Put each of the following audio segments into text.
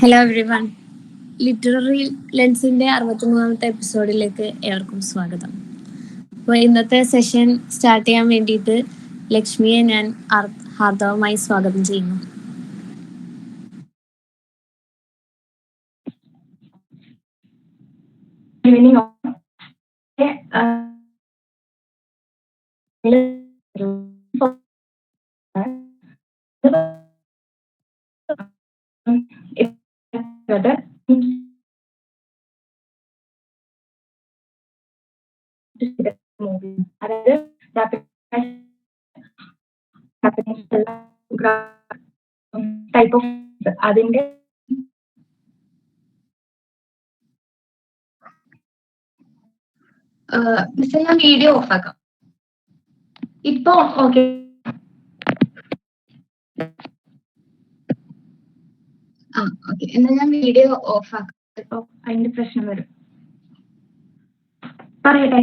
Hello every one. Literary ലെൻസിന്റെ 63ാമത്തെ എപ്പിസോഡിലേക്ക് ഏവർക്കും സ്വാഗതം. അപ്പോൾ ഇന്നത്തെ സെഷൻ സ്റ്റാർട്ട് ചെയ്യാൻ വേണ്ടിയിട്ട് ലക്ഷ്മിയെ ഞാൻ ഹാർദവമായി സ്വാഗതം ചെയ്യുന്നു. ടൈപ്പ് ഓഫ് അതിന്റെ മിസ്റ്റർ ഞാൻ വീഡിയോ ഓഫ് ആക്കാം. ഇപ്പൊ ഓക്കെ. ഓക്കെ, എന്നാൽ ഞാൻ വീഡിയോ ഓഫ് ആക്കാം. ഇപ്പൊ അതിന്റെ പ്രശ്നം വരും. പറയട്ടെ.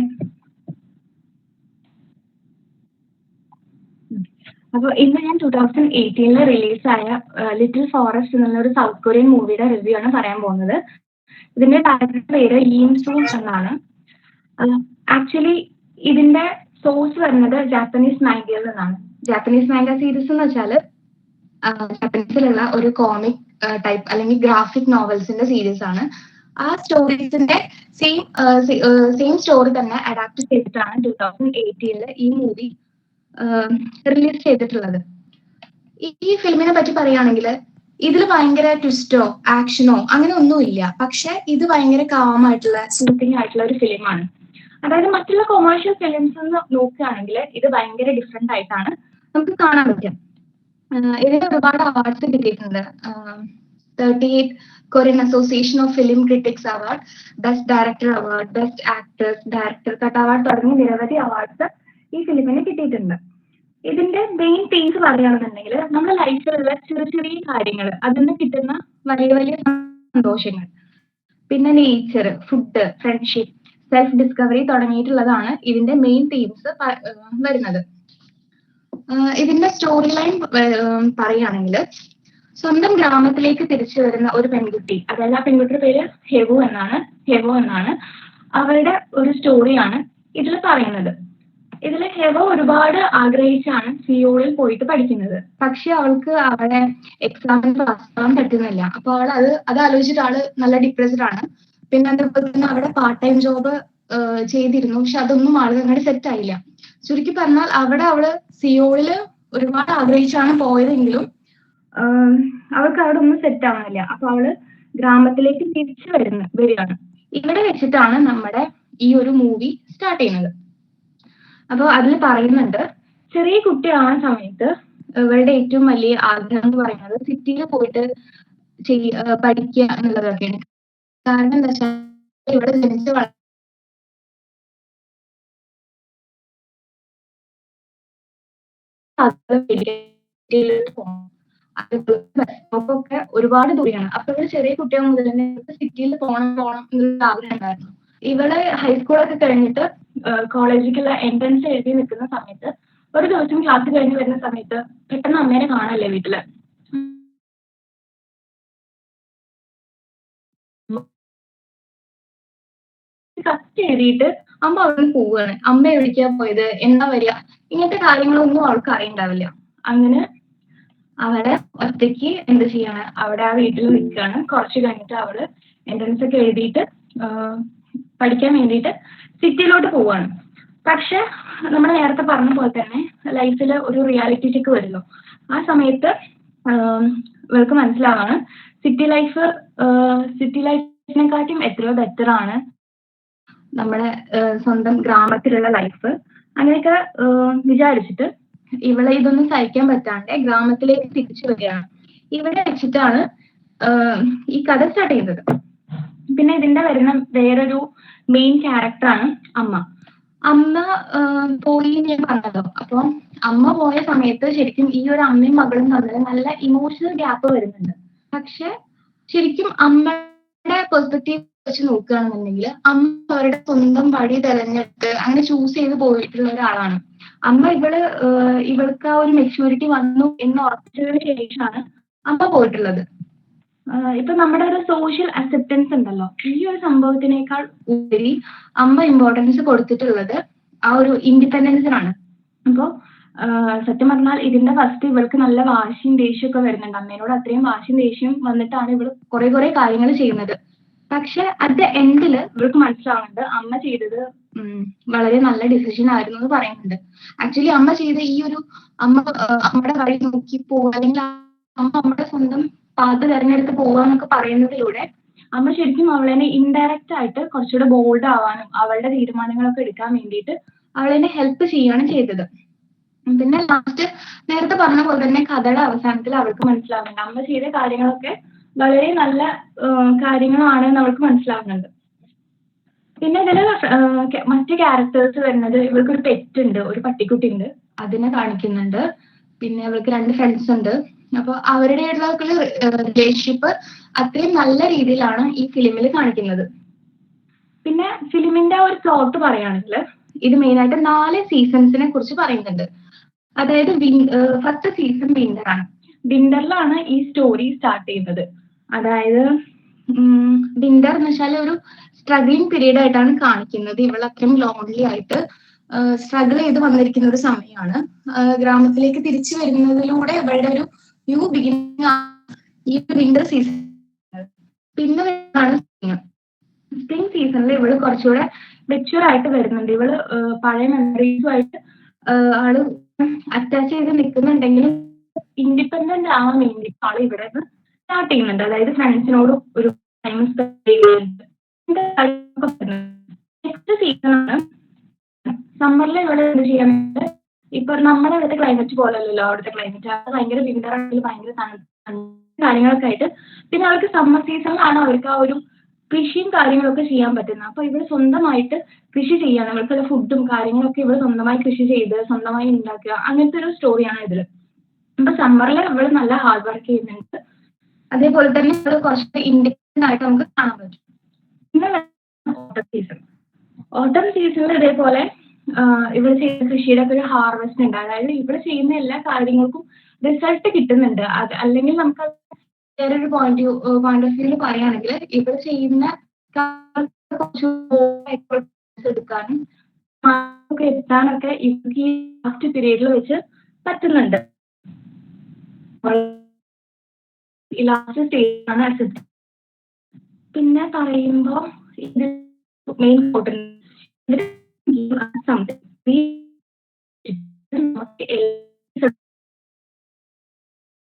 അപ്പൊ ഇന്ന് ഞാൻ 2018 റിലീസായ ലിറ്റിൽ ഫോറസ്റ്റ് എന്നുള്ള ഒരു സൗത്ത് കൊറിയൻ മൂവിയുടെ റിവ്യൂ ആണ് പറയാൻ പോകുന്നത്. ഇതിന്റെ ഡയറക്ടറുടെ പേര് യീം സൂൺ എന്നാണ്. ആക്ച്വലി ഇതിന്റെ സോഴ്സ് വരുന്നത് ജാപ്പനീസ് മാംഗയിൽ നിന്നാണ്. ജാപ്പനീസ് മാംഗ സീരീസ് എന്ന് വെച്ചാല് ജാപ്പനീസിലുള്ള ഒരു കോമിക് ടൈപ്പ് അല്ലെങ്കിൽ ഗ്രാഫിക് നോവൽസിന്റെ സീരീസ് ആണ്. ആ സ്റ്റോറീസിന്റെ സെയിം സ്റ്റോറി തന്നെ അഡാപ്റ്റ് ചെയ്തിട്ടാണ് 2018 ഈ മൂവി റിലീസ് ചെയ്തിട്ടുള്ളത്. ഈ ഫിലിമിനെ പറ്റി പറയുകയാണെങ്കിൽ ഇതിൽ ഭയങ്കര ട്വിസ്റ്റോ ആക്ഷനോ അങ്ങനെ ഒന്നുമില്ല. പക്ഷെ ഇത് ഭയങ്കര കാമായിട്ടുള്ള സൂത്തിങ് ആയിട്ടുള്ള ഒരു ഫിലിമാണ്. അതായത് മറ്റുള്ള കൊമേഴ്ഷ്യൽ ഫിലിംസ് നോക്കുകയാണെങ്കിൽ ഇത് ഭയങ്കര ഡിഫറെന്റ് ആയിട്ടാണ് നമുക്ക് കാണാൻ പറ്റും. ഇതിന് ഒരുപാട് അവാർഡ്സ് കിട്ടിയിട്ടുണ്ട്. 38 Korean association of film critics award, best director award, best actors, director cut award തുടങ്ങി നിരവധി അവാർഡ്സ് ഈ ഫിലിമിന് കിട്ടിയിട്ടുണ്ട്. ഇതിന്റെ മെയിൻ തീംസ് പറയുകയാണെന്നുണ്ടെങ്കിൽ നമ്മുടെ ലൈഫിലുള്ള ചെറിയ ചെറിയ കാര്യങ്ങൾ, അതിൽ നിന്ന് കിട്ടുന്ന വലിയ വലിയ സന്തോഷങ്ങൾ, പിന്നെ nature, food, friendship, self discovery തുടങ്ങിയിട്ടുള്ളതാണ് ഇതിന്റെ മെയിൻ തീംസ് വരുന്നത്. ഇതിന്റെ സ്റ്റോറി ലൈൻ പറയുകയാണെങ്കിൽ സ്വന്തം ഗ്രാമത്തിലേക്ക് തിരിച്ചു വരുന്ന ഒരു പെൺകുട്ടി, അതായത് ആ പെൺകുട്ടിയുടെ പേര് ഹെവോ എന്നാണ്. അവരുടെ ഒരു സ്റ്റോറിയാണ് ഇതിൽ പറയുന്നത്. ഇതിൽ ഹെവോ ഒരുപാട് ആഗ്രഹിച്ചാണ് സിയോളിൽ പോയിട്ട് പഠിക്കുന്നത്. പക്ഷെ അവൾക്ക് അവിടെ എക്സാമിന് പാസ് ആവാൻ പറ്റുന്നില്ല. അപ്പൊ അവൾ അത് ആലോചിച്ചിട്ട് ആള് നല്ല ഡിപ്രസ്ഡ് ആണ്. പിന്നെ അതേപോലെ തന്നെ അവിടെ പാർട്ട് ടൈം ജോബ് ചെയ്തിരുന്നു. പക്ഷെ അതൊന്നും ആള് അങ്ങനെ സെറ്റ് ആയില്ല. ചുരുക്കി പറഞ്ഞാൽ അവിടെ അവള് സിയോളില് ഒരുപാട് ആഗ്രഹിച്ചാണ് പോയതെങ്കിലും അവൾക്ക് അവിടെ ഒന്നും സെറ്റ് ആവുന്നില്ല. അപ്പൊ അവള് ഗ്രാമത്തിലേക്ക് തിരിച്ചു വരികയാണ്. ഇവിടെ വെച്ചിട്ടാണ് നമ്മുടെ ഈ ഒരു മൂവി സ്റ്റാർട്ട് ചെയ്യുന്നത്. അപ്പോൾ അതിൽ പറയുന്നുണ്ട്, ചെറിയ കുട്ടിയാവുന്ന സമയത്ത് ഇവരുടെ ഏറ്റവും വലിയ ആഗ്രഹം എന്ന് പറയുന്നത് സിറ്റിയിൽ പോയിട്ട് പഠിക്കുക എന്നുള്ളതൊക്കെയാണ്. കാരണം എന്താ വെച്ചാൽ ഇവിടെ ജനിച്ച് ഒക്കെ ഒരുപാട് ദൂരെയാണ്. അപ്പൊ ഇവര് ചെറിയ കുട്ടികൾ മുതൽ തന്നെ സിറ്റിയിൽ പോകണം എന്നുള്ള ആഗ്രഹം ഉണ്ടായിരുന്നു. ഇവള് ഹൈസ്കൂളൊക്കെ കഴിഞ്ഞിട്ട് കോളേജിലേക്കുള്ള എൻട്രൻസ് എഴുതി നിൽക്കുന്ന സമയത്ത് ഒരു ദിവസം ക്ലാസ് കഴിഞ്ഞ് വരുന്ന സമയത്ത് പെട്ടെന്ന് അമ്മേനെ കാണാല്ലേ വീട്ടില്. കത്ത് എഴുതിയിട്ട് അമ്മ അവിടെ പോവുകയാണ്. അമ്മ എവിടേക്കാ പോയത്, എന്താ വരിക, ഇങ്ങനത്തെ കാര്യങ്ങളൊന്നും അവൾക്ക് അറിയണ്ടാവില്ല. അങ്ങനെ അവളെ ഒറ്റയ്ക്ക് എന്ത് ചെയ്യാണ്, അവിടെ ആ വീട്ടിൽ നിൽക്കുകയാണ്. കുറച്ച് കഴിഞ്ഞിട്ട് അവള് എൻട്രൻസ് ഒക്കെ എഴുതിയിട്ട് പഠിക്കാൻ വേണ്ടിയിട്ട് സിറ്റിയിലോട്ട് പോവാണ്. പക്ഷെ നമ്മൾ നേരത്തെ പറഞ്ഞ പോലെ തന്നെ ലൈഫിൽ ഒരു റിയാലിറ്റി ചെക്ക് വരുന്നു. ആ സമയത്ത് ഇവൾക്ക് മനസ്സിലാവാണ് സിറ്റി ലൈഫിനെക്കാട്ടും എത്രയോ ബെറ്റർ ആണ് നമ്മുടെ സ്വന്തം ഗ്രാമത്തിലുള്ള ലൈഫ്. അങ്ങനെയൊക്കെ വിചാരിച്ചിട്ട് ഇവളെ ഇതൊന്നും സഹിക്കാൻ പറ്റാണ്ട് ഗ്രാമത്തിലേക്ക് തിരിച്ചു വരികയാണ്. ഇവിടെ വെച്ചിട്ടാണ് ഈ കഥ സ്റ്റാർട്ട് ചെയ്യുന്നത്. പിന്നെ ഇതിന്റെ വരുന്ന വേറൊരു മെയിൻ ക്യാരക്ടറാണ് അമ്മ. പോയി ഞാൻ പറഞ്ഞല്ലോ. അപ്പൊ അമ്മ പോയ സമയത്ത് ശരിക്കും ഈ ഒരു അമ്മയും മകളും തമ്മിൽ നല്ല ഇമോഷണൽ ഗ്യാപ്പ് വരുന്നുണ്ട്. പക്ഷെ ശരിക്കും അമ്മയുടെ പെർസ്പെക്റ്റീവ് വെച്ച് നോക്കുകയാണെന്നുണ്ടെങ്കിൽ അമ്മ അവരുടെ സ്വന്തം വഴി തെരഞ്ഞെടുത്ത് അങ്ങനെ ചൂസ് ചെയ്ത് പോയിട്ടുള്ള ഒരാളാണ്. അമ്മ ഇവൾക്ക് ആ ഒരു മെച്യൂരിറ്റി വന്നു എന്ന് ഉറപ്പിച്ചതിന് ശേഷമാണ് അമ്മ പോയിട്ടുള്ളത്. ഇപ്പൊ നമ്മുടെ ഒരു സോഷ്യൽ അക്സെപ്റ്റൻസ് ഉണ്ടല്ലോ, ഈ ഒരു സംഭവത്തിനേക്കാൾ ഉപരി അമ്മ ഇമ്പോർട്ടൻസ് കൊടുത്തിട്ടുള്ളത് ആ ഒരു ഇൻഡിപെൻഡൻസിനാണ്. അപ്പോ സത്യം പറഞ്ഞാൽ ഇതിന്റെ ഫസ്റ്റ് ഇവൾക്ക് നല്ല വാശിയും ദേഷ്യം ഒക്കെ വരുന്നുണ്ട്. അമ്മേനോട് അത്രയും വാശിയും ദേഷ്യം വന്നിട്ടാണ് ഇവള് കുറെ കാര്യങ്ങൾ ചെയ്യുന്നത്. പക്ഷെ അറ്റ് ദ എൻഡില് ഇവൾക്ക് മനസ്സിലാവുന്നുണ്ട് അമ്മ ചെയ്തത് വളരെ നല്ല ഡിസിഷൻ ആയിരുന്നു എന്ന് പറയുന്നുണ്ട്. ആക്ച്വലി അമ്മ ചെയ്ത ഈ ഒരു അമ്മയുടെ വഴി നോക്കി പോവുക, അല്ലെങ്കിൽ അമ്മ നമ്മുടെ സ്വന്തം പാത തെരഞ്ഞെടുത്ത് പോവുക എന്നൊക്കെ പറയുന്നതിലൂടെ അമ്മ ശരിക്കും അവളെ ഇൻഡയറക്റ്റ് ആയിട്ട് കുറച്ചുകൂടെ ബോൾഡ് ആവാനും അവളുടെ തീരുമാനങ്ങളൊക്കെ എടുക്കാൻ വേണ്ടിയിട്ട് അവളെ ഹെൽപ്പ് ചെയ്യുകയാണ് ചെയ്തത്. പിന്നെ ലാസ്റ്റ് നേരത്തെ പറഞ്ഞ പോലെ തന്നെ കഥയുടെ അവസാനത്തിൽ അവൾക്ക് മനസ്സിലാവുന്നുണ്ട് അമ്മ ചെയ്ത കാര്യങ്ങളൊക്കെ വളരെ നല്ല കാര്യങ്ങളാണെന്ന് അവൾക്ക് മനസ്സിലാവുന്നുണ്ട്. പിന്നെ ഇതില് മറ്റു ക്യാരക്ടേഴ്സ് വരുന്നത്, ഇവൾക്കൊരു പെറ്റ് ഉണ്ട്, ഒരു പട്ടിക്കുട്ടി ഉണ്ട്, അതിനെ കാണിക്കുന്നുണ്ട്. പിന്നെ ഇവൾക്ക് 2 ഫ്രണ്ട്സ് ഉണ്ട്. അപ്പൊ അവരുടെയുള്ള റിലേഷൻഷിപ്പ് അത്രയും നല്ല രീതിയിലാണ് ഈ ഫിലിമിൽ കാണിക്കുന്നത്. പിന്നെ ഫിലിമിന്റെ ഒരു പ്ലോട്ട് പറയുകയാണെങ്കിൽ ഇത് മെയിൻ ആയിട്ട് 4 സീസൺസിനെ കുറിച്ച് പറയുന്നുണ്ട്. അതായത് ഫസ്റ്റ് സീസൺ വിന്റർ ആണ്. വിന്ററിലാണ് ഈ സ്റ്റോറി സ്റ്റാർട്ട് ചെയ്യുന്നത്. അതായത് വിന്റർ എന്ന് വെച്ചാൽ ഒരു സ്ട്രഗ്ലിംഗ് പീരീഡ് ആയിട്ടാണ് കാണിക്കുന്നത്. ഇവൾ അത്രയും ലോൺലി ആയിട്ട് സ്ട്രഗിൾ ചെയ്ത് വന്നിരിക്കുന്ന ഒരു സമയമാണ്. ഗ്രാമത്തിലേക്ക് തിരിച്ചു വരുന്നതിലൂടെ ഇവളുടെ ഒരു ന്യൂ ബിഗിനിങ് ഈ വിന്റർ സീസൺ. പിന്നെ സ്പ്രിംഗ് സീസണിൽ ഇവള് കുറച്ചുകൂടെ മെച്യൂർ ആയിട്ട് വരുന്നുണ്ട്. ഇവള് പഴയ മെമ്മറീസുമായിട്ട് ആള് അറ്റാച്ച് ചെയ്ത് നിൽക്കുന്നുണ്ടെങ്കിലും ഇൻഡിപെൻഡന്റ് ആവാൻ വേണ്ടി ആള് ഇവിടെ സ്റ്റാർട്ട് ചെയ്യുന്നുണ്ട്. അതായത് ഫ്രണ്ട്സിനോട് ഒരു ടൈം സ്പെൻഡ് ചെയ്യുന്നുണ്ട്. നെക്സ്റ്റ് സീസണാണ് സമ്മറിൽ ഇവിടെ എന്ത് ചെയ്യാനുണ്ട്. ഇപ്പൊ നമ്മുടെ ഇവിടുത്തെ ക്ലൈമറ്റ് പോലല്ലോ അവിടുത്തെ ക്ലൈമറ്റ്, അത് ഭയങ്കര വിന്റർ ആണെങ്കിൽ ഭയങ്കര കാര്യങ്ങളൊക്കെ ആയിട്ട്. പിന്നെ അവർക്ക് സമ്മർ സീസണിലാണ് അവർക്ക് ആ ഒരു കൃഷിയും കാര്യങ്ങളൊക്കെ ചെയ്യാൻ പറ്റുന്നത്. അപ്പൊ ഇവിടെ സ്വന്തമായിട്ട് കൃഷി ചെയ്യാണ്, ഇവർക്കുള്ള ഫുഡും കാര്യങ്ങളൊക്കെ ഇവിടെ സ്വന്തമായി കൃഷി ചെയ്ത് സ്വന്തമായി ഉണ്ടാക്കുക, അങ്ങനത്തെ ഒരു സ്റ്റോറിയാണ് ഇതിൽ. അപ്പൊ സമ്മറിൽ ഇവിടെ നല്ല ഹാർഡ് വർക്ക് ചെയ്യുന്നുണ്ട്. അതേപോലെ തന്നെ ഇവിടെ കുറച്ച് ഇൻഡിപെൻഡന്റ് ആയിട്ട് നമുക്ക് കാണാൻ പറ്റും. പിന്നെ ഓട്ടം സീസണിൽ ഇതേപോലെ ഇവിടെ ചെയ്യുന്ന കൃഷിയുടെ ഒക്കെ ഒരു ഹാർവെസ്റ്റ് ഉണ്ട്. അതായത് ഇവിടെ ചെയ്യുന്ന എല്ലാ കാര്യങ്ങൾക്കും റിസൾട്ട് കിട്ടുന്നുണ്ട്. അത് അല്ലെങ്കിൽ നമുക്ക് വേറൊരു പോയിന്റ് ഓഫ് വ്യൂവിൽ പറയുകയാണെങ്കിൽ ഇവിടെ ചെയ്യുന്ന എടുക്കാനും എത്താനൊക്കെ ഇവർക്ക് ഈ ലാസ്റ്റ് പീരീഡിൽ വെച്ച് പറ്റുന്നുണ്ട്. ലാസ്റ്റ് സ്റ്റേജാണ് അക്സെപ്റ്റ്. പിന്നെ പറയുമ്പോ ഇത് മെയിൻ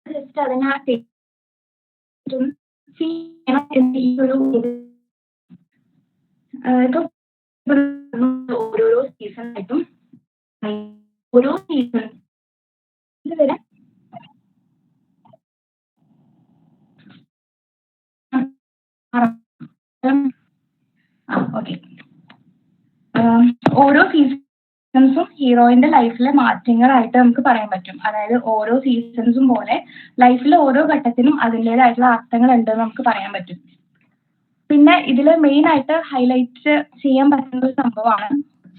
ജസ്റ്റ് അതിനെ ഈ ഒരു ഇപ്പൊ ഓരോരോ സീസൺ ആയിട്ടും ഓരോ സീസൺ വരെ ഓക്കെ ഓരോ സീസൺസും ഹീറോയിന്റെ ലൈഫിലെ മാറ്റങ്ങളായിട്ട് നമുക്ക് പറയാൻ പറ്റും. അതായത് ഓരോ സീസൺസും പോലെ ലൈഫിലെ ഓരോ ഘട്ടത്തിനും അതിൻ്റെതായിട്ടുള്ള അർത്ഥങ്ങൾ ഉണ്ടെന്ന് നമുക്ക് പറയാൻ പറ്റും. പിന്നെ ഇതിൽ മെയിൻ ആയിട്ട് ഹൈലൈറ്റ് ചെയ്യാൻ പറ്റുന്ന ഒരു സംഭവമാണ്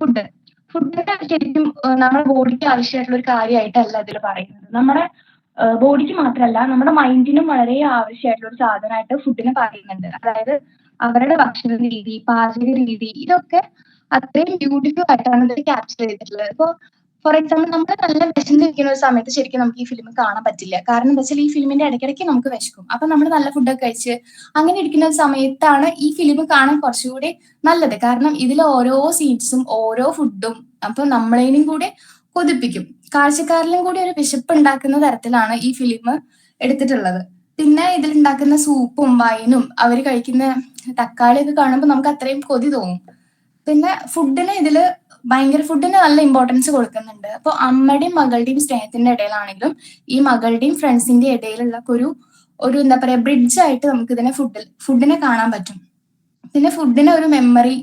ഫുഡ്. ഫുഡൊക്കെ ശരിക്കും നമ്മുടെ ബോഡിക്ക് ആവശ്യമായിട്ടുള്ള ഒരു കാര്യമായിട്ടല്ല ഇതിൽ പറയുന്നത്. നമ്മുടെ ബോഡിക്ക് മാത്രമല്ല നമ്മുടെ മൈൻഡിനും വളരെ ആവശ്യമായിട്ടുള്ള ഒരു സാധനമായിട്ട് ഫുഡിനെ പറയുന്നുണ്ട്. അതായത് അവരുടെ ഭക്ഷണ രീതി, പാചക രീതി, ഇതൊക്കെ അത്രയും ബ്യൂട്ടിഫുൾ ആയിട്ടാണ് ഇതിൽ ക്യാപ്ചർ ചെയ്തിട്ടുള്ളത്. ഇപ്പോൾ ഫോർ എക്സാമ്പിൾ നമ്മൾ നല്ല വിശന്നിരിക്കുന്ന ഒരു സമയത്ത് ശരിക്കും നമുക്ക് ഈ ഫിലിം കാണാൻ പറ്റില്ല. കാരണം എന്താ വെച്ചാൽ ഈ ഫിലിമിന്റെ ഇടയ്ക്കിടയ്ക്ക് നമുക്ക് വിശക്കും. അപ്പൊ നമ്മൾ നല്ല ഫുഡൊക്കെ കഴിച്ച് അങ്ങനെ ഇരിക്കുന്ന ഒരു സമയത്താണ് ഈ ഫിലിം കാണാൻ കുറച്ചുകൂടി നല്ലത്. കാരണം ഇതിലെ ഓരോ സീൻസും ഓരോ ഫുഡും അപ്പൊ നമ്മളേനും കൂടി കൊതിപ്പിക്കും. കാഴ്ചക്കാരിലും കൂടി ഒരു വിശപ്പ് ഉണ്ടാക്കുന്ന തരത്തിലാണ് ഈ ഫിലിം എടുത്തിട്ടുള്ളത്. പിന്നെ ഇതിലുണ്ടാക്കുന്ന സൂപ്പും വൈനും അവർ കഴിക്കുന്ന തക്കാളിയൊക്കെ കാണുമ്പോൾ നമുക്ക് അത്രയും കൊതി തോന്നും. പിന്നെ ഫുഡിന് നല്ല ഇമ്പോർട്ടൻസ് കൊടുക്കുന്നുണ്ട്. അപ്പോൾ അമ്മയുടെയും മകളുടെയും സ്നേഹത്തിന്റെ ഇടയിലാണെങ്കിലും ഈ മകളുടെയും ഫ്രണ്ട്സിന്റെ ഇടയിലുള്ള ഒരു എന്താ പറയാ ബ്രിഡ്ജ് ആയിട്ട് നമുക്ക് ഇതിനെ ഫുഡിനെ കാണാൻ പറ്റും. പിന്നെ ഫുഡിനെ ഒരു മെമ്മറി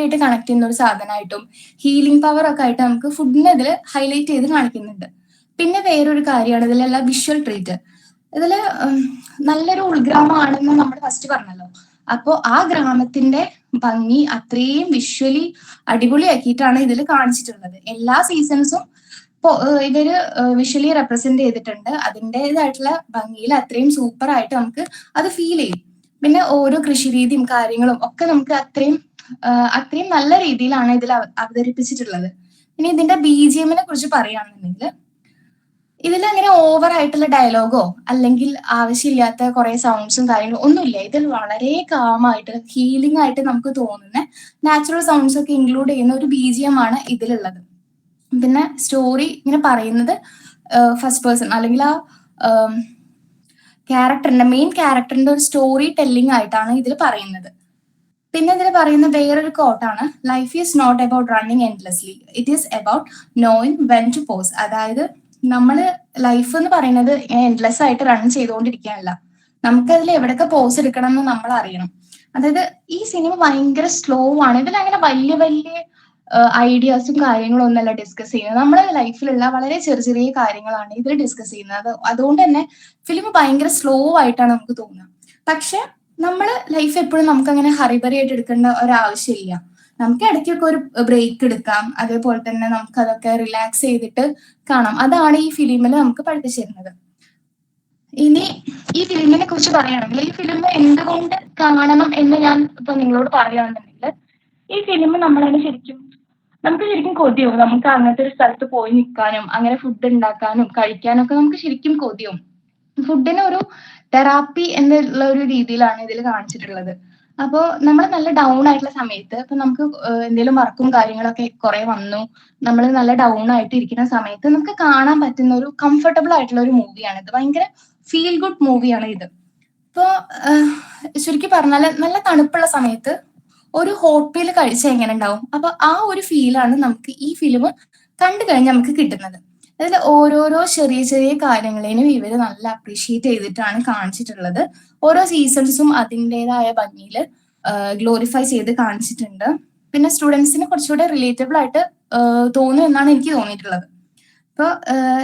ആയിട്ട് കണക്ട് ചെയ്യുന്ന ഒരു സാധനമായിട്ടും ഹീലിംഗ് പവർ ഒക്കെ ആയിട്ട് നമുക്ക് ഫുഡിനെ ഇതിൽ ഹൈലൈറ്റ് ചെയ്ത് കാണിക്കുന്നുണ്ട്. പിന്നെ വേറൊരു കാര്യമാണ് ഇതിലുള്ള വിഷ്വൽ ട്രീറ്റ്. ഇതില് നല്ലൊരു ഉൾഗ്രാമമാണെന്ന് നമ്മൾ ഫസ്റ്റ് പറഞ്ഞല്ലോ. അപ്പോ ആ ഗ്രാമത്തിന്റെ ഭംഗി അത്രയും വിഷ്വലി അടിപൊളിയാക്കിയിട്ടാണ് ഇതിൽ കാണിച്ചിട്ടുള്ളത്. എല്ലാ സീസൺസും ഇതൊരു വിഷ്വലി റെപ്രസെന്റ് ചെയ്തിട്ടുണ്ട്. അതിൻ്റെതായിട്ടുള്ള ഭംഗിയിൽ അത്രയും സൂപ്പർ ആയിട്ട് നമുക്ക് അത് ഫീൽ ചെയ്യും. പിന്നെ ഓരോ കൃഷിരീതിയും കാര്യങ്ങളും ഒക്കെ നമുക്ക് അത്രയും നല്ല രീതിയിലാണ് ഇതിൽ അവതരിപ്പിച്ചിട്ടുള്ളത്. ഇനി ഇതിന്റെ BGM കുറിച്ച് പറയുകയാണെന്നുണ്ടെങ്കിൽ ഇതിലങ്ങനെ ഓവർ ആയിട്ടുള്ള ഡയലോഗോ അല്ലെങ്കിൽ ആവശ്യമില്ലാത്ത കുറെ സൗണ്ട്സും കാര്യങ്ങളും ഒന്നുമില്ല. ഇതിൽ വളരെ കാമായിട്ട് ഹീലിംഗ് ആയിട്ട് നമുക്ക് തോന്നുന്ന നാച്ചുറൽ സൗണ്ട്സ് ഒക്കെ ഇൻക്ലൂഡ് ചെയ്യുന്ന ഒരു BGM ആണ് ഇതിലുള്ളത്. പിന്നെ സ്റ്റോറി ഇങ്ങനെ പറയുന്നത് ഫസ്റ്റ് പേഴ്സൺ അല്ലെങ്കിൽ മെയിൻ ക്യാരക്ടറിന്റെ ഒരു സ്റ്റോറി ടെല്ലിംഗ് ആയിട്ടാണ് ഇതിൽ പറയുന്നത്. പിന്നെ ഇതിൽ പറയുന്ന വേറൊരു കോട്ടാണ്, life is not about running endlessly, it is about knowing when to pause. അതായത് നമ്മള് ലൈഫ് എന്ന് പറയുന്നത് എൻഡ്ലെസ് ആയിട്ട് റൺ ചെയ്തുകൊണ്ടിരിക്കാനല്ല, നമുക്കതിൽ എവിടെയൊക്കെ പോസ് എടുക്കണം എന്ന് നമ്മൾ അറിയണം. അതായത് ഈ സിനിമ ഭയങ്കര സ്ലോ ആണ്. ഇതിൽ അങ്ങനെ വലിയ വലിയ ഐഡിയാസും കാര്യങ്ങളും ഒന്നല്ല ഡിസ്കസ് ചെയ്യുന്നത്. നമ്മുടെ ലൈഫിലുള്ള വളരെ ചെറിയ ചെറിയ കാര്യങ്ങളാണ് ഇതിൽ ഡിസ്കസ് ചെയ്യുന്നത്. അതുകൊണ്ട് തന്നെ ഫിലിം ഭയങ്കര സ്ലോ ആയിട്ടാണ് നമുക്ക് തോന്നുക. പക്ഷെ നമ്മൾ ലൈഫ് എപ്പോഴും നമുക്ക് അങ്ങനെ ഹറിബറി ആയിട്ട് എടുക്കേണ്ട ഒരാവശ്യമില്ല. നമുക്ക് ഇടയ്ക്കൊക്കെ ഒരു ബ്രേക്ക് എടുക്കാം. അതേപോലെ തന്നെ നമുക്ക് അതൊക്കെ റിലാക്സ് ചെയ്തിട്ട് കാണാം. അതാണ് ഈ ഫിലിമിൽ നമുക്ക് പഠിപ്പിച്ചു തരുന്നത്. ഇനി ഈ ഫിലിമിനെ കുറിച്ച് പറയുകയാണെങ്കിൽ ഈ ഫിലിം എന്തുകൊണ്ട് കാണണം എന്ന് ഞാൻ ഇപ്പൊ നിങ്ങളോട് പറയുകയാണെന്നുണ്ടെങ്കിൽ, ഈ ഫിലിം നമുക്ക് ശരിക്കും കൊതിയാവും. നമുക്ക് അങ്ങനത്തെ ഒരു സ്ഥലത്ത് പോയി നിൽക്കാനും അങ്ങനെ ഫുഡ് ഉണ്ടാക്കാനും കഴിക്കാനും ഒക്കെ നമുക്ക് ശരിക്കും കൊതിയാവും. ഫുഡിന് ഒരു തെറാപ്പി എന്നുള്ള ഒരു രീതിയിലാണ് ഇതിൽ കാണിച്ചിട്ടുള്ളത്. അപ്പോൾ നമ്മൾ നല്ല ഡൗൺ ആയിട്ടുള്ള സമയത്ത്, ഇപ്പൊ നമുക്ക് എന്തെങ്കിലും വർക്കും കാര്യങ്ങളൊക്കെ കുറെ വന്നു, നമ്മൾ നല്ല ഡൗൺ ആയിട്ട് ഇരിക്കുന്ന സമയത്ത് നമുക്ക് കാണാൻ പറ്റുന്ന ഒരു കംഫർട്ടബിൾ ആയിട്ടുള്ള ഒരു മൂവിയാണ് ഇത്. ഭയങ്കര ഫീൽ ഗുഡ് മൂവിയാണ് ഇത്. ഇപ്പോ ചുരുക്കി പറഞ്ഞാൽ നല്ല തണുപ്പുള്ള സമയത്ത് ഒരു ഹോട്ട് മീൽ കഴിച്ചാൽ എങ്ങനെ ഉണ്ടാവും, അപ്പൊ ആ ഒരു ഫീലാണ് നമുക്ക് ഈ ഫിലിം കണ്ടു കഴിഞ്ഞാൽ നമുക്ക് കിട്ടുന്നത്. അതിൽ ഓരോരോ ചെറിയ ചെറിയ കാര്യങ്ങളെയും ഇവര് നല്ല അപ്രീഷിയേറ്റ് ചെയ്തിട്ടാണ് കാണിച്ചിട്ടുള്ളത്. ഓരോ സീസൺസും അതിൻ്റെതായ ഭംഗിയിൽ ഗ്ലോറിഫൈ ചെയ്ത് കാണിച്ചിട്ടുണ്ട്. പിന്നെ സ്റ്റുഡൻസിന് കുറച്ചുകൂടെ റിലേറ്റബിൾ ആയിട്ട് തോന്നും എന്നാണ് എനിക്ക് തോന്നിയിട്ടുള്ളത്.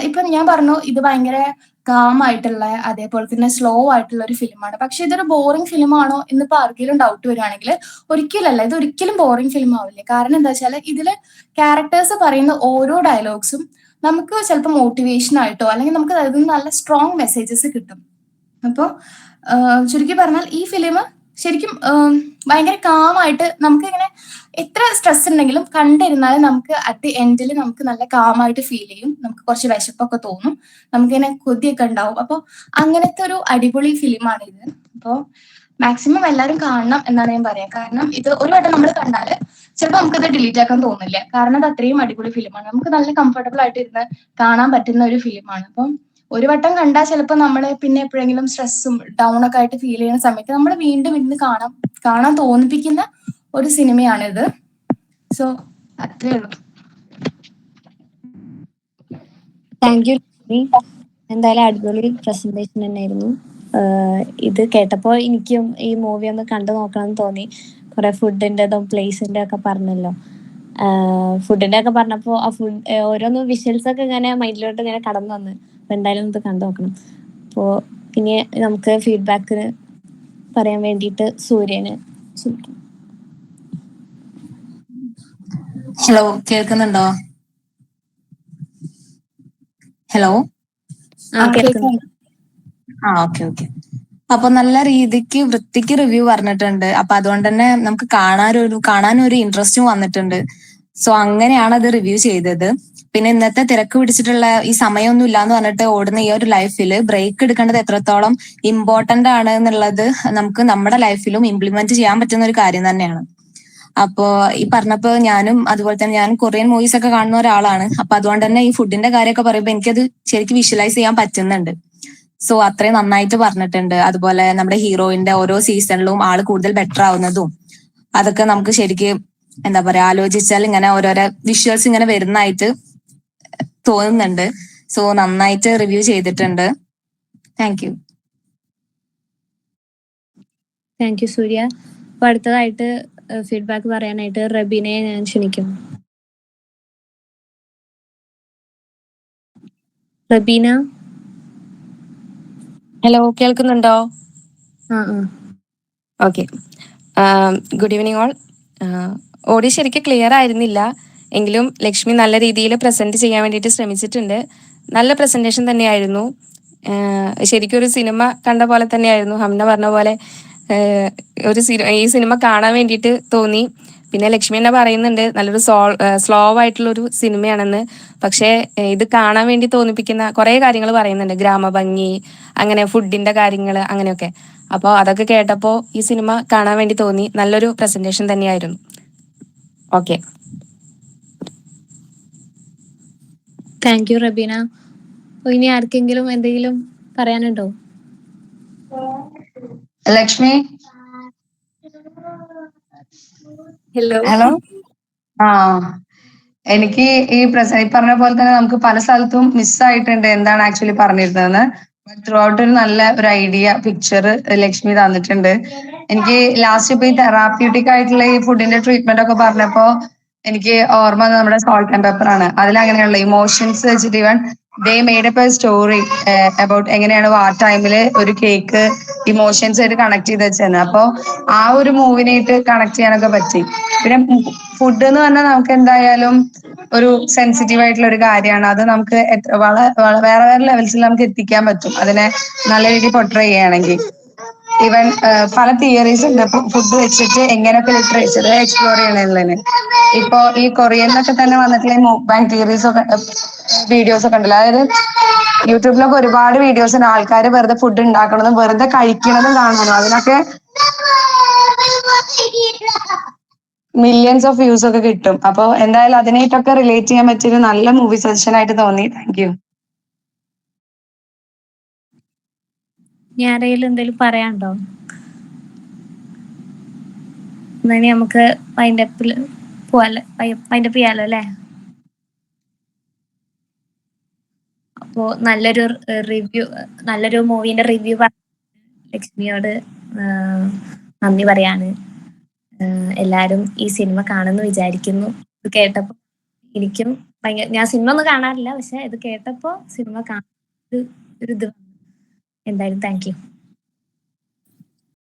ഇപ്പൊ ഞാൻ പറഞ്ഞു ഇത് ഭയങ്കര കാമായിട്ടുള്ള അതേപോലെ തന്നെ സ്ലോ ആയിട്ടുള്ള ഒരു ഫിലിമാണ്. പക്ഷെ ഇതൊരു ബോറിംഗ് ഫിലിമാണോ എന്നിപ്പോ ആർക്കെങ്കിലും ഡൗട്ട് വരികയാണെങ്കിൽ ഒരിക്കലല്ല, ഇത് ഒരിക്കലും ബോറിംഗ് ഫിലിം ആവില്ല. കാരണം എന്താ വെച്ചാൽ ഇതില് ക്യാരക്ടേഴ്സ് പറയുന്ന ഓരോ ഡയലോഗ്സും നമുക്ക് ചിലപ്പോൾ മോട്ടിവേഷൻ ആയിട്ടോ അല്ലെങ്കിൽ നമുക്ക് അതിൽ നിന്ന് നല്ല സ്ട്രോങ് മെസ്സേജസ് കിട്ടും. അപ്പോൾ ചുരുക്കി പറഞ്ഞാൽ ഈ ഫിലിം ശരിക്കും ഭയങ്കര കാമായിട്ട് നമുക്ക് ഇങ്ങനെ എത്ര സ്ട്രെസ് ഉണ്ടെങ്കിലും കണ്ടിരുന്നാലും നമുക്ക് അറ്റ് ദി എൻഡിൽ നമുക്ക് നല്ല കാമായിട്ട് ഫീൽ ചെയ്യും. നമുക്ക് കുറച്ച് വിശപ്പൊക്കെ തോന്നും, നമുക്കിങ്ങനെ കൊതിയൊക്കെ ഉണ്ടാവും. അപ്പോൾ അങ്ങനത്തെ ഒരു അടിപൊളി ഫിലിമാണ് ഇത്. അപ്പോൾ മാക്സിമം എല്ലാവരും കാണണം എന്നാണ് ഞാൻ പറയാം. കാരണം ഇത് ഒരു വട്ടം നമ്മൾ കണ്ടാൽ ചിലപ്പോൾ നമുക്കത് ഡിലീറ്റ് ആക്കാൻ തോന്നില്ല. കാരണം അത് അത്രയും അടിപൊളി ഫിലിമാണ്. നമുക്ക് നല്ല കംഫർട്ടബിൾ ആയിട്ട് ഇരുന്ന് കാണാൻ പറ്റുന്ന ഒരു ഫിലിമാണ്. അപ്പം ഒരു വട്ടം കണ്ടാൽ ചിലപ്പോൾ നമ്മൾ പിന്നെ എപ്പോഴെങ്കിലും സ്ട്രെസ്സും ഡൗൺ ഒക്കെ ആയിട്ട് ഫീൽ ചെയ്യുന്ന സമയത്ത് നമ്മൾ വീണ്ടും ഇരുന്ന് കാണാൻ തോന്നിപ്പിക്കുന്ന ഒരു സിനിമയാണിത്. സോ അത്രേ ഉള്ളൂ. Thank you. എന്തായാലും അടിപൊളി പ്രസന്റേഷൻ തന്നെയായിരുന്നു. ഇത് കേട്ടപ്പോൾ എനിക്കും ഈ മൂവി ഒന്ന് കണ്ടു നോക്കണം എന്ന് തോന്നി. കുറെ ഫുഡിൻ്റെതും പ്ലേസിൻ്റെ ഒക്കെ പറഞ്ഞല്ലോ. ഫുഡിൻ്റെ ഒക്കെ പറഞ്ഞപ്പോൾ ആ ഫുഡ് ഓരോന്ന് വിഷ്വൽസ് ഒക്കെ ഇങ്ങനെ മൈൻഡിലോട്ട് ഇങ്ങനെ കടന്നു വന്ന്. അപ്പോൾ എന്തായാലും ഇത് കണ്ടു നോക്കണം. അപ്പോൾ ഇനി നമുക്ക് ഫീഡ്ബാക്കിന് പറയാൻ വേണ്ടിയിട്ട് സൂര്യന്. ഹലോ, കേൾക്കുന്നുണ്ടോ? ഹലോ. ഓക്കെ. അപ്പൊ നല്ല രീതിക്ക് വൃത്തിക്ക് റിവ്യൂ പറഞ്ഞിട്ടുണ്ട്. അപ്പൊ അതുകൊണ്ട് തന്നെ നമുക്ക് കാണാനൊരു ഇൻട്രസ്റ്റും വന്നിട്ടുണ്ട്. സോ അങ്ങനെയാണ് അത് റിവ്യൂ ചെയ്തത്. പിന്നെ ഇന്നത്തെ തിരക്ക് പിടിച്ചിട്ടുള്ള ഈ സമയമൊന്നും ഇല്ലാന്ന് പറഞ്ഞിട്ട് ഓടുന്ന ഈ ഒരു ലൈഫിൽ ബ്രേക്ക് എടുക്കേണ്ടത് എത്രത്തോളം ഇമ്പോർട്ടന്റ് ആണ് എന്നുള്ളത് നമുക്ക് നമ്മുടെ ലൈഫിലും ഇംപ്ലിമെന്റ് ചെയ്യാൻ പറ്റുന്ന ഒരു കാര്യം തന്നെയാണ്. അപ്പോ ഈ പറഞ്ഞപ്പോ അതുപോലെ തന്നെ ഞാൻ കൊറിയൻ മൂവീസ് ഒക്കെ കാണുന്ന ഒരാളാണ്. അപ്പൊ അതുകൊണ്ട് തന്നെ ഈ ഫുഡിന്റെ കാര്യമൊക്കെ പറയുമ്പോൾ എനിക്കത് ശരിക്കും വിഷ്വലൈസ് ചെയ്യാൻ പറ്റുന്നുണ്ട്. സോ അത്രയും നന്നായിട്ട് പറഞ്ഞിട്ടുണ്ട്. അതുപോലെ നമ്മുടെ ഹീറോയിന്റെ ഓരോ സീസണിലും ആള് കൂടുതൽ ബെറ്റർ ആവുന്നതും അതൊക്കെ നമുക്ക് ശരിക്കും എന്താ പറയാ ആലോചിച്ചാൽ ഇങ്ങനെ ഓരോരോ വിഷ്വൽസ് ഇങ്ങനെ വരുന്നതായിട്ട് തോന്നുന്നുണ്ട്. സോ നന്നായിട്ട് റിവ്യൂ ചെയ്തിട്ടുണ്ട്. താങ്ക് യു സൂര്യ. അപ്പൊ അടുത്തതായിട്ട് ഫീഡ്ബാക്ക് പറയാനായിട്ട് റബീനെ ഞാൻ ക്ഷണിക്കുന്നു. റബീന. ഹലോ, കേൾക്കുന്നുണ്ടോ? Okay. Good evening all. Audio ശരിക്കും ക്ലിയർ ആയിരുന്നില്ല. എങ്കിലും ലക്ഷ്മി നല്ല രീതിയിൽ പ്രസന്റ് ചെയ്യാൻ വേണ്ടിയിട്ട് ശ്രമിച്ചിട്ടുണ്ട്. നല്ല പ്രസന്റേഷൻ തന്നെയായിരുന്നു. ശരിക്കും ഒരു സിനിമ കണ്ട പോലെ തന്നെയായിരുന്നു. ഹംന പറഞ്ഞ പോലെ ഈ സിനിമ കാണാൻ വേണ്ടിയിട്ട് തോന്നി. പിന്നെ ലക്ഷ്മി തന്നെ പറയുന്നുണ്ട് നല്ലൊരു സ്ലോ ആയിട്ടുള്ളൊരു സിനിമയാണെന്ന്. പക്ഷേ ഇത് കാണാൻ വേണ്ടി തോന്നിപ്പിക്കുന്ന കുറേ കാര്യങ്ങൾ പറയുന്നുണ്ട്, ഗ്രാമഭംഗി, അങ്ങനെ ഫുഡിന്റെ കാര്യങ്ങൾ, അങ്ങനെയൊക്കെ. അപ്പോൾ അതൊക്കെ കേട്ടപ്പോൾ ഈ സിനിമ കാണാൻ വേണ്ടി തോന്നി. നല്ലൊരു പ്രസന്റേഷൻ തന്നെയായിരുന്നു. Okay, thank you Rabeena. അപ്പൊ ഇനി ആർക്കെങ്കിലും എന്തെങ്കിലും പറയാനുണ്ടോ? ലക്ഷ്മി, ഹലോ. ഹലോ. ആ, എനിക്ക് ഈ പറഞ്ഞ പോലെ തന്നെ നമുക്ക് പല സ്ഥലത്തും മിസ്സായിട്ടുണ്ട് എന്താണ് ആക്ച്വലി പറഞ്ഞിരുന്നതെന്ന്. ത്രൂ ഔട്ട് ഒരു നല്ല ഒരു ഐഡിയ പിക്ചർ ലക്ഷ്മി തന്നിട്ടുണ്ട്. എനിക്ക് ലാസ്റ്റ് ഇപ്പൊ ഈ തെറാപ്യൂട്ടിക് ആയിട്ടുള്ള ഈ ഫുഡിന്റെ ട്രീറ്റ്മെന്റ് ഒക്കെ പറഞ്ഞപ്പോ എനിക്ക് ഓർമ്മ നമ്മുടെ സോൾട്ട് ആൻഡ് പെപ്പർ ആണ്. അതിലങ്ങനെയുള്ള ഇമോഷൻസ് വെച്ചിട്ട് ഇവൻ ദേ made up A story about എങ്ങനെയാണ് വാർ ടൈമില് ഒരു കേക്ക് ഇമോഷൻസ് ആയിട്ട് കണക്ട് ചെയ്ത് വെച്ചത്. അപ്പൊ ആ ഒരു മൂവിനായിട്ട് കണക്ട് ചെയ്യാനൊക്കെ പറ്റി. പിന്നെ ഫുഡ് എന്ന് പറഞ്ഞാൽ നമുക്ക് എന്തായാലും ഒരു സെൻസിറ്റീവ് ആയിട്ടുള്ള ഒരു കാര്യമാണ്. അത് നമുക്ക് വേറെ വേറെ ലെവൽസിൽ നമുക്ക് എത്തിക്കാൻ പറ്റും അതിനെ നല്ല രീതിയിൽ പൊട്രേ ചെയ്യുകയാണെങ്കിൽ. ഈവൻ പല തിയറീസ് ഉണ്ട് ഫുഡ് വെച്ചിട്ട് എങ്ങനെയൊക്കെ ലിറ്ററേച്ചർ എക്സ്പ്ലോർ ചെയ്യണമെന്നുള്ളതിന്. ഇപ്പൊ ഈ കൊറിയനിലൊക്കെ തന്നെ വന്നിട്ടുള്ള മൂക്ക്ബാങ് തിയറീസ് ഒക്കെ വീഡിയോസ് ഒക്കെ ഉണ്ടല്ലോ. അതായത് യൂട്യൂബിലൊക്കെ ഒരുപാട് വീഡിയോസ് ഉണ്ട് ആൾക്കാർ വെറുതെ ഫുഡ് ഉണ്ടാക്കണതും വെറുതെ കഴിക്കണതും കാണാനോ. അതിനൊക്കെ മില്യൺസ് ഓഫ് വ്യൂസ് ഒക്കെ കിട്ടും. അപ്പൊ എന്തായാലും അതിനായിട്ടൊക്കെ റിലേറ്റ് ചെയ്യാൻ പറ്റിയൊരു നല്ല മൂവി സജഷൻ ആയിട്ട് തോന്നി. Thank you. ഞാൻ ആരെങ്കിലും എന്തെങ്കിലും പറയാനുണ്ടോ? എന്നാ നമുക്ക് വൈൻഡപ്പ് ചെയ്യാലോ അല്ലേ? അപ്പോ നല്ലൊരു മൂവിന്റെ റിവ്യൂ ലക്ഷ്മിയോട് നന്ദി പറയാണ്. എല്ലാരും ഈ സിനിമ കാണുമെന്ന് വിചാരിക്കുന്നു. ഇത് കേട്ടപ്പോ എനിക്കും ഞാൻ സിനിമ ഒന്നും കാണാറില്ല, പക്ഷെ ഇത് കേട്ടപ്പോ സിനിമ കാണാൻ ഒരു ഇത്. എന്തായാലും താങ്ക് യു.